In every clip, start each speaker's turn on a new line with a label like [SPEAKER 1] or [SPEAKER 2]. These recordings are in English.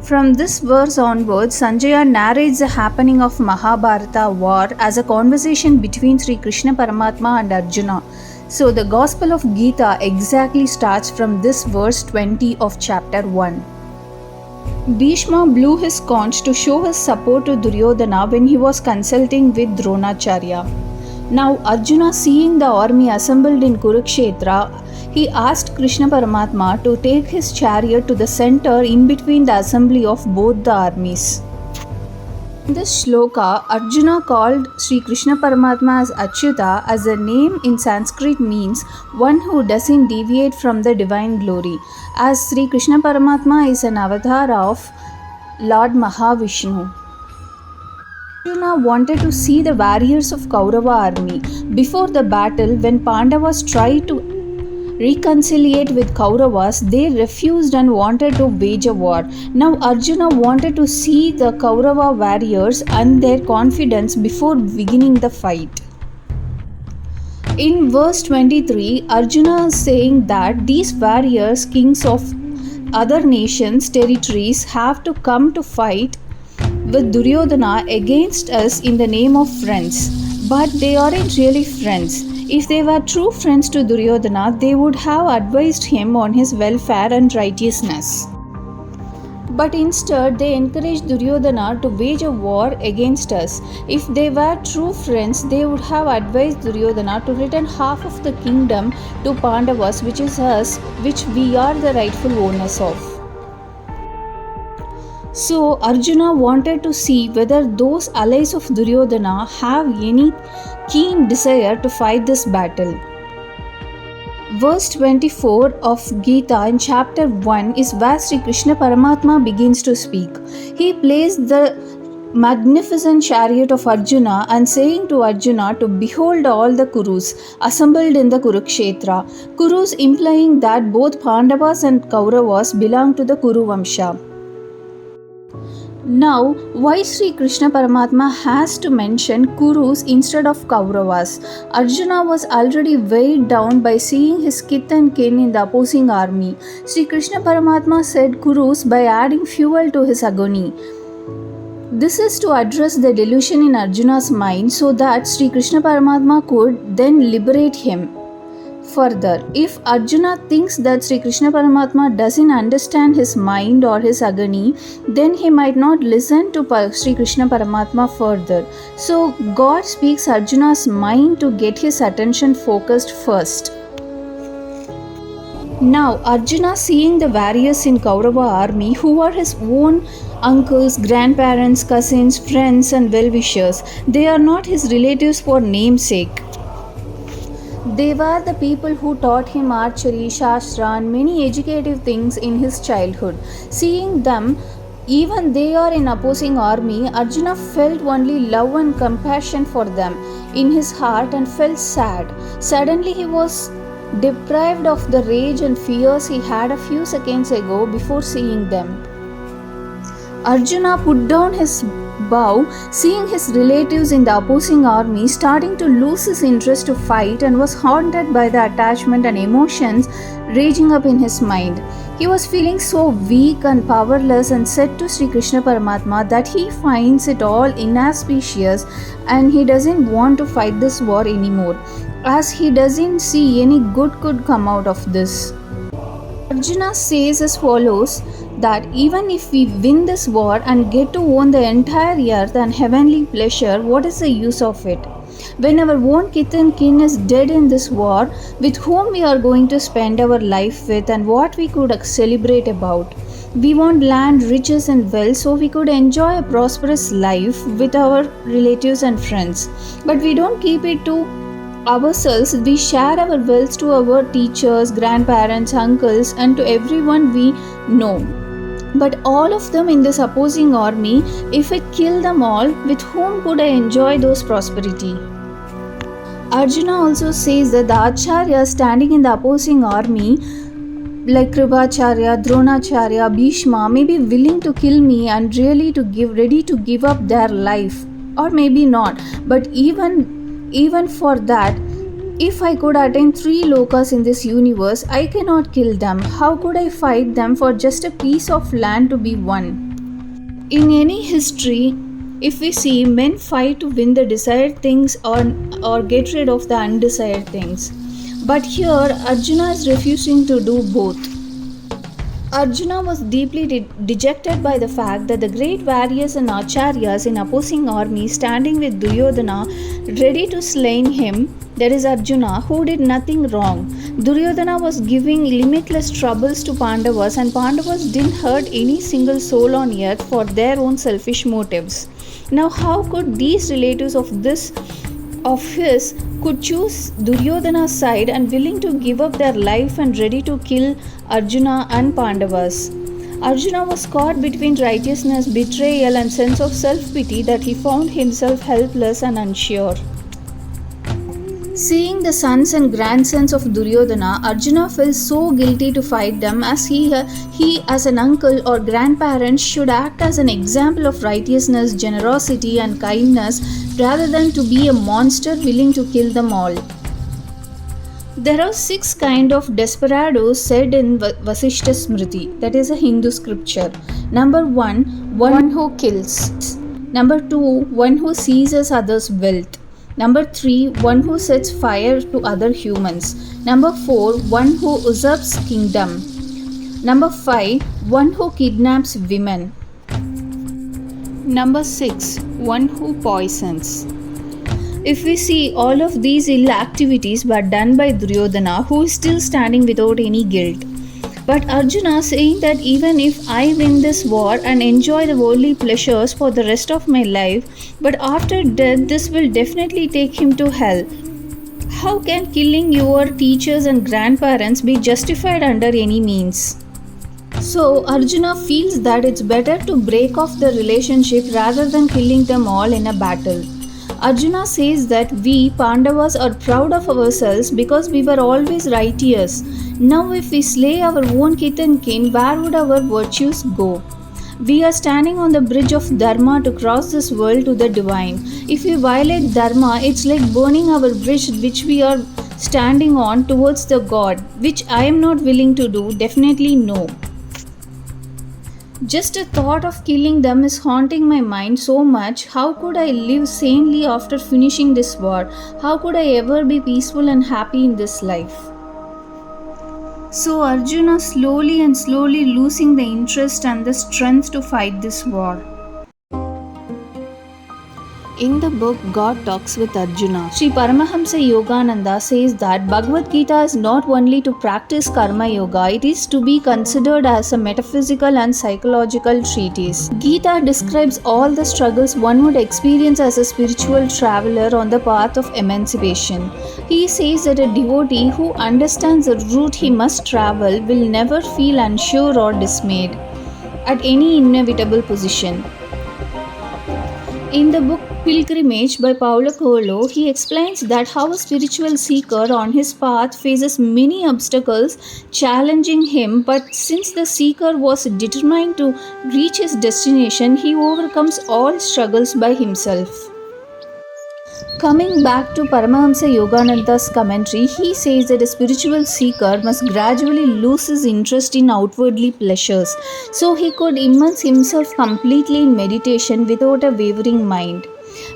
[SPEAKER 1] From this verse onwards, Sanjaya narrates the happening of Mahabharata war as a conversation between Sri Krishna Paramatma and Arjuna. So the Gospel of Gita exactly starts from this verse 20 of chapter 1. Bhishma blew his conch to show his support to Duryodhana when he was consulting with Dronacharya. Now Arjuna, seeing the army assembled in Kurukshetra, he asked Krishna Paramatma to take his chariot to the center in between the assembly of both the armies. In this shloka, Arjuna called Sri Krishna Paramatma as Achyuta, as the name in Sanskrit means one who doesn't deviate from the divine glory, as Sri Krishna Paramatma is an avatar of Lord Mahavishnu. Arjuna wanted to see the warriors of Kaurava army. Before the battle, when Pandavas tried to reconciliate with Kauravas, they refused and wanted to wage a war. Now Arjuna wanted to see the Kaurava warriors and their confidence before beginning the fight. In verse 23, Arjuna is saying that these warriors, kings of other nations, territories, have to come to fight with Duryodhana against us in the name of friends. But they aren't really friends. If they were true friends to Duryodhana, they would have advised him on his welfare and righteousness. But instead, they encouraged Duryodhana to wage a war against us. If they were true friends, they would have advised Duryodhana to return half of the kingdom to Pandavas, which is us, which we are the rightful owners of. So Arjuna wanted to see whether those allies of Duryodhana have any keen desire to fight this battle. Verse 24 of Gita in chapter 1 is where Sri Krishna Paramatma begins to speak. He placed the magnificent chariot of Arjuna and saying to Arjuna to behold all the Kurus assembled in the Kurukshetra. Kurus implying that both Pandavas and Kauravas belong to the Kuru Vamsha. Now, why Sri Krishna Paramatma has to mention Kurus instead of Kauravas? Arjuna was already weighed down by seeing his kith and kin in the opposing army. Sri Krishna Paramatma said Kurus by adding fuel to his agony. This is to address the delusion in Arjuna's mind so that Sri Krishna Paramatma could then liberate him. Further, if Arjuna thinks that Sri Krishna Paramatma doesn't understand his mind or his agony, then he might not listen to Sri Krishna Paramatma further. So God speaks Arjuna's mind to get his attention focused first. Now Arjuna, seeing the warriors in Kaurava army who are his own uncles, grandparents, cousins, friends and well-wishers, they are not his relatives for namesake. They were the people who taught him archery, shastra and many educative things in his childhood. Seeing them, even they are in opposing army, Arjuna felt only love and compassion for them in his heart and felt sad. Suddenly he was deprived of the rage and fears he had a few seconds ago before seeing them. Arjuna put down his bow, seeing his relatives in the opposing army starting to lose his interest to fight, and was haunted by the attachment and emotions raging up in his mind. He was feeling so weak and powerless and said to Sri Krishna Paramatma that he finds it all inauspicious and he doesn't want to fight this war anymore, as he doesn't see any good could come out of this. Arjuna says as follows, that even if we win this war and get to own the entire earth and heavenly pleasure, what is the use of it? When our own kith and kin is dead in this war, with whom we are going to spend our life with and what we could celebrate about? We want land, riches and wealth so we could enjoy a prosperous life with our relatives and friends. But we don't keep it to ourselves. We share our wealth to our teachers, grandparents, uncles and to everyone we know. But all of them in this opposing army, if I kill them all, with whom could I enjoy those prosperity? Arjuna also says that the Acharyas standing in the opposing army, like Kripacharya, Dronacharya, Bhishma, may be willing to kill me and ready to give up their life, or maybe not. But even for that, if I could attain 3 lokas in this universe, I cannot kill them. How could I fight them for just a piece of land to be won? In any history, if we see, men fight to win the desired things or get rid of the undesired things. But here, Arjuna is refusing to do both. Arjuna was deeply dejected by the fact that the great warriors and acharyas in opposing army standing with Duryodhana ready to slay him, that is Arjuna, who did nothing wrong. Duryodhana was giving limitless troubles to Pandavas, and Pandavas didn't hurt any single soul on earth for their own selfish motives. Now how could these relatives of his could choose Duryodhana's side and willing to give up their life and ready to kill Arjuna and Pandavas? Arjuna was caught between righteousness, betrayal, and sense of self-pity that he found himself helpless and unsure. Seeing the sons and grandsons of Duryodhana, Arjuna felt so guilty to fight them, as he as an uncle or grandparent should act as an example of righteousness, generosity and kindness rather than to be a monster willing to kill them all. There are 6 kinds of desperados said in Vasishta Smrithi, that is a Hindu scripture. Number 1, one who kills. Number 2, one who seizes others' wealth. Number 3, one who sets fire to other humans. Number 4, one who usurps kingdom. Number 5, one who kidnaps women. Number 6, one who poisons. If we see, all of these ill activities were done by Duryodhana, who is still standing without any guilt. But Arjuna saying that even if I win this war and enjoy the worldly pleasures for the rest of my life, but after death this will definitely take him to hell. How can killing your teachers and grandparents be justified under any means? So Arjuna feels that it's better to break off the relationship rather than killing them all in a battle. Arjuna says that we Pandavas are proud of ourselves because we were always righteous. Now if we slay our own kith and kin, where would our virtues go? We are standing on the bridge of Dharma to cross this world to the divine. If we violate Dharma, it's like burning our bridge which we are standing on towards the God, which I am not willing to do, definitely no. Just a thought of killing them is haunting my mind so much. How could I live sanely after finishing this war? How could I ever be peaceful and happy in this life? So Arjuna slowly losing the interest and the strength to fight this war. In the book, God talks with Arjuna. Sri Paramahamsa Yogananda says that Bhagavad Gita is not only to practice karma yoga, it is to be considered as a metaphysical and psychological treatise. Gita describes all the struggles one would experience as a spiritual traveler on the path of emancipation. He says that a devotee who understands the route he must travel will never feel unsure or dismayed at any inevitable position. In the book Pilgrimage by Paulo Coelho, he explains that how a spiritual seeker on his path faces many obstacles challenging him, but since the seeker was determined to reach his destination, he overcomes all struggles by himself. Coming back to Paramahamsa Yogananda's commentary, he says that a spiritual seeker must gradually lose his interest in outwardly pleasures, so he could immerse himself completely in meditation without a wavering mind.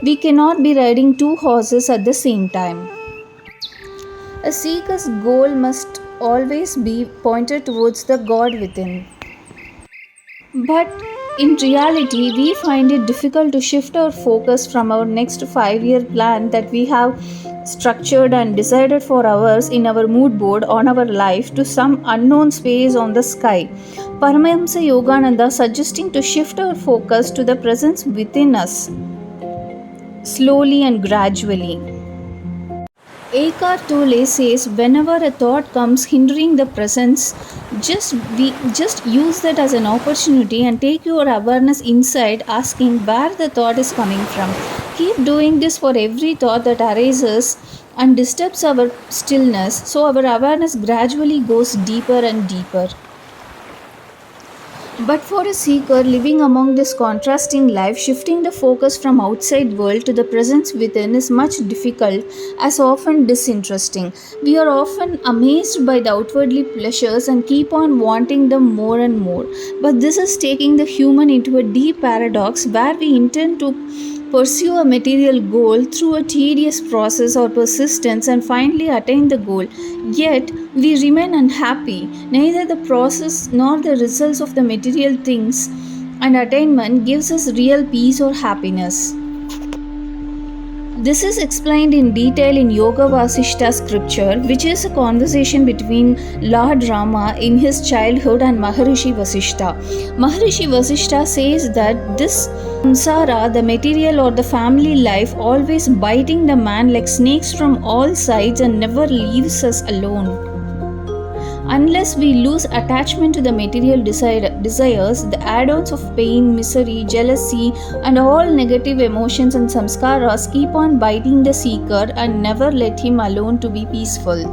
[SPEAKER 1] We cannot be riding 2 horses at the same time. A seeker's goal must always be pointed towards the God within. But in reality, we find it difficult to shift our focus from our next 5-year plan that we have structured and decided for ours in our mood board on our life to some unknown space on the sky. Paramahamsa Yogananda suggesting to shift our focus to the presence within us, slowly and gradually. Eckhart Tolle says whenever a thought comes hindering the presence, just use that as an opportunity and take your awareness inside, asking where the thought is coming from. Keep doing this for every thought that arises and disturbs our stillness, so our awareness gradually goes deeper and deeper. But for a seeker living among this contrasting life, shifting the focus from outside world to the presence within is much difficult, as often disinteresting. We are often amazed by the outwardly pleasures and keep on wanting them more and more. But this is taking the human into a deep paradox where we intend to pursue a material goal through a tedious process or persistence and finally attain the goal. Yet we remain unhappy. Neither the process nor the results of the material things and attainment gives us real peace or happiness. This is explained in detail in Yoga Vasishta scripture, which is a conversation between Lord Rama in his childhood and Maharishi Vasishta. Maharishi Vasishta says that this samsara, the material or the family life, always biting the man like snakes from all sides and never leaves us alone. Unless we lose attachment to the material desires, the add-ons of pain, misery, jealousy, and all negative emotions and samskaras keep on biting the seeker and never let him alone to be peaceful.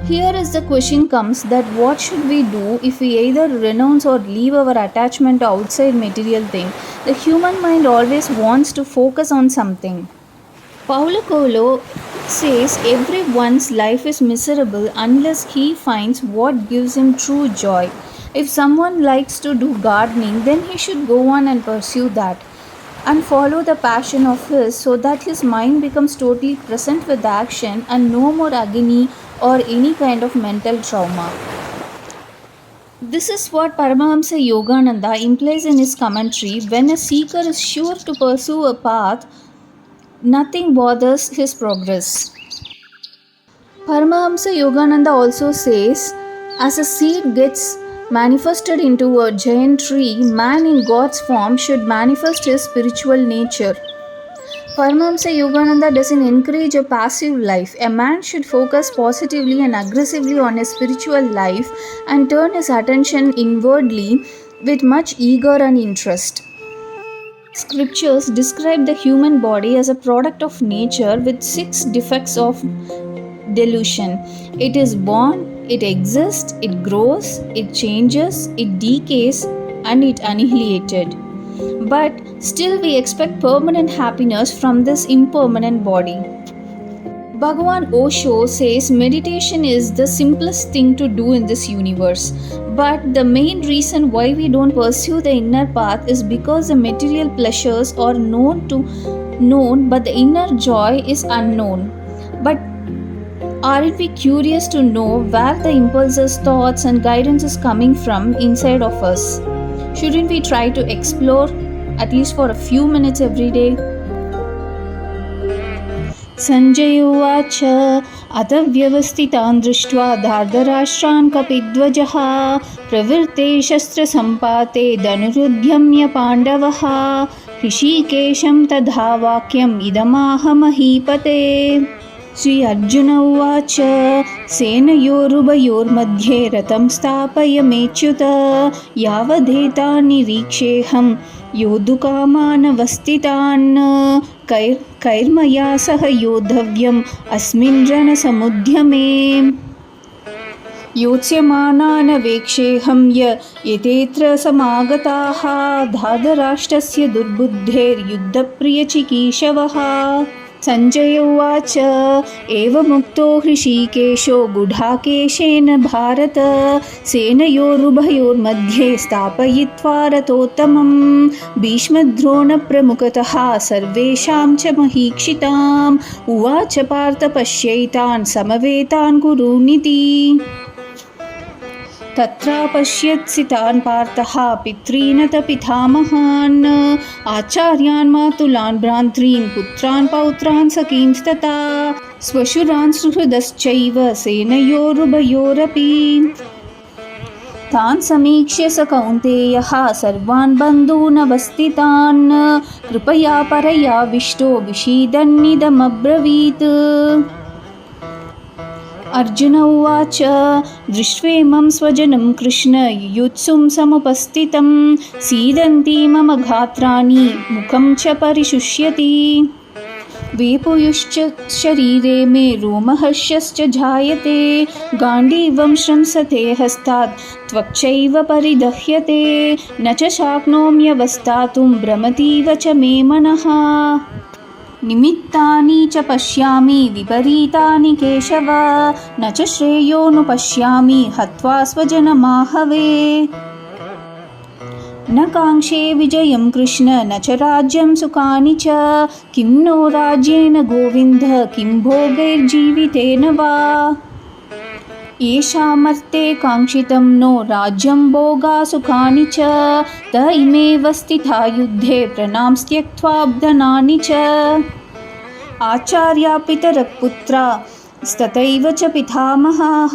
[SPEAKER 1] Here is the question comes that what should we do if we either renounce or leave our attachment to outside material thing? The human mind always wants to focus on something. Paulo Coelho says everyone's life is miserable unless he finds what gives him true joy. If someone likes to do gardening, then he should go on and pursue that and follow the passion of his so that his mind becomes totally present with the action and no more agony or any kind of mental trauma. This is what Paramahamsa Yogananda implies in his commentary. When a seeker is sure to pursue a path, nothing bothers his progress. Paramahamsa Yogananda also says, as a seed gets manifested into a giant tree, man in God's form should manifest his spiritual nature. Paramahamsa Yogananda doesn't encourage a passive life. A man should focus positively and aggressively on his spiritual life and turn his attention inwardly with much eager and interest. Scriptures describe the human body as a product of nature with 6 defects of delusion. It is born, it exists, it grows, it changes, it decays, and it annihilated. But still we expect permanent happiness from this impermanent body. Bhagavan Osho says meditation is the simplest thing to do in this universe. But the main reason why we don't pursue the inner path is because the material pleasures are known, but the inner joy is unknown. But aren't we curious to know where the impulses, thoughts, and guidance is coming from inside of us? Shouldn't we try to explore at least for a few minutes every day? Sanjay उवाच अत व्यवस्थितान् दृष्ट्वा धार्तराष्ट्रान् कपिध्वजः प्रवृत्ते शस्त्रसम्पाते धनुरुद्यम्य पाण्डवः ऋषिकेशं तथा वाक्यम् इदमाह महीपते श्री अर्जुन उवाच सेनयोरुभयोर्मध्ये रथं स्थापयमेच्युत यावदेतान् निरीक्षेऽहं योद्धुकामानवस्थितान् कैर्मया सह योद्धव्यम् अस्मिन् रणसमुद्यमे योत्स्यमानान् वेक्षेऽहं यतेऽत्र समागताः धार्तराष्ट्रस्य दुर्बुद्धेर्युद्धप्रियचिकीर्षवः संजय उवाच एवमुक्तो हृषीकेशो गुडाकेशेन भारत सेनयोरुभयोर्मध्ये स्थापयित्वा रथोत्तमं भीष्मद्रोणप्रमुखतः सर्वेषां च महीक्षिताम् उवाच पार्थ पश्यैतान् समवेतान् कुरूनिति तत्रापश्यत्सितान् पार्थः पितॄन् पितामहान् आचार्यान् मातुलान् भ्रातॄन् पुत्रान् पौत्रान् सखींस्तथा स्वशुरान् सुहृदश्चैव सेनयोरुभयोरपि तान् समीक्ष्य स कौन्तेयः सर्वान् बन्धून् अवस्थितान् कृपया परयाविष्टो विषीदन्निदमब्रवीत् अर्जुन उवाच दृष्ट्वेमं स्वजनं कृष्ण युयुत्सुं समुपस्थितं सीदन्ति मम गात्राणि मुखं च परिशुष्यति वेपुयुश्च शरीरे मे रोमहर्षश्च जायते गाण्डीवं श्रंसते हस्तात् त्वक्चैव परिदह्यते न च शक्नोम्यवस्थातुं भ्रमतीव च मे मनः निमित्तानि च पश्यामि विपरीतानि केशव न च श्रेयोनुपश्यामि हत्वा स्वजनमाहवे न काङ्क्षे विजयं कृष्ण न च राज्यं सुखानि च किं नो राज्येन गोविन्द किं भोगैर्जीवितेन वा येषामर्थे काङ्क्षितं नो राज्यं भोगा सुखानि च त इमेव स्थिता युद्धे प्रणांस्त्यक्त्वाब्धनानि च आचार्या पितरः पुत्रा तथैव च पितामहाः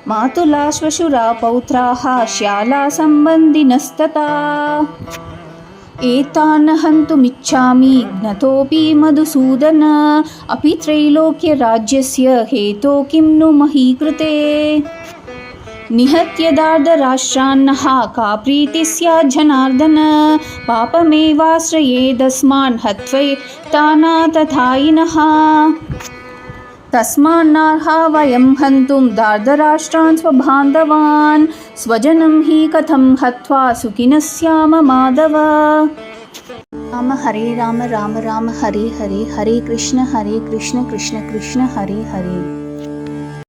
[SPEAKER 1] मातुला श्वशुरा पौत्राः श्याला सम्बन्धिनस्तथा एतान् हन्तुमिच्छामि ज्ञतोऽपि मधुसूदन अपि त्रैलोक्यराज्यस्य हेतो किं नु मही कृते निहत्य दार्धराष्ट्रान्नः का प्रीतिः स्यात् जनार्दन पापमेवाश्रयेदस्मान् हत्वैतानातथायिनः तस्मान्नार्हा वयं हन्तुं दार्धराष्ट्रान् स्वबान्धवान् स्वजनं हि कथं हत्वा सुखिनः स्याम माधव राम राम राम राम हरे हरे हरे कृष्ण कृष्ण कृष्ण हरे हरे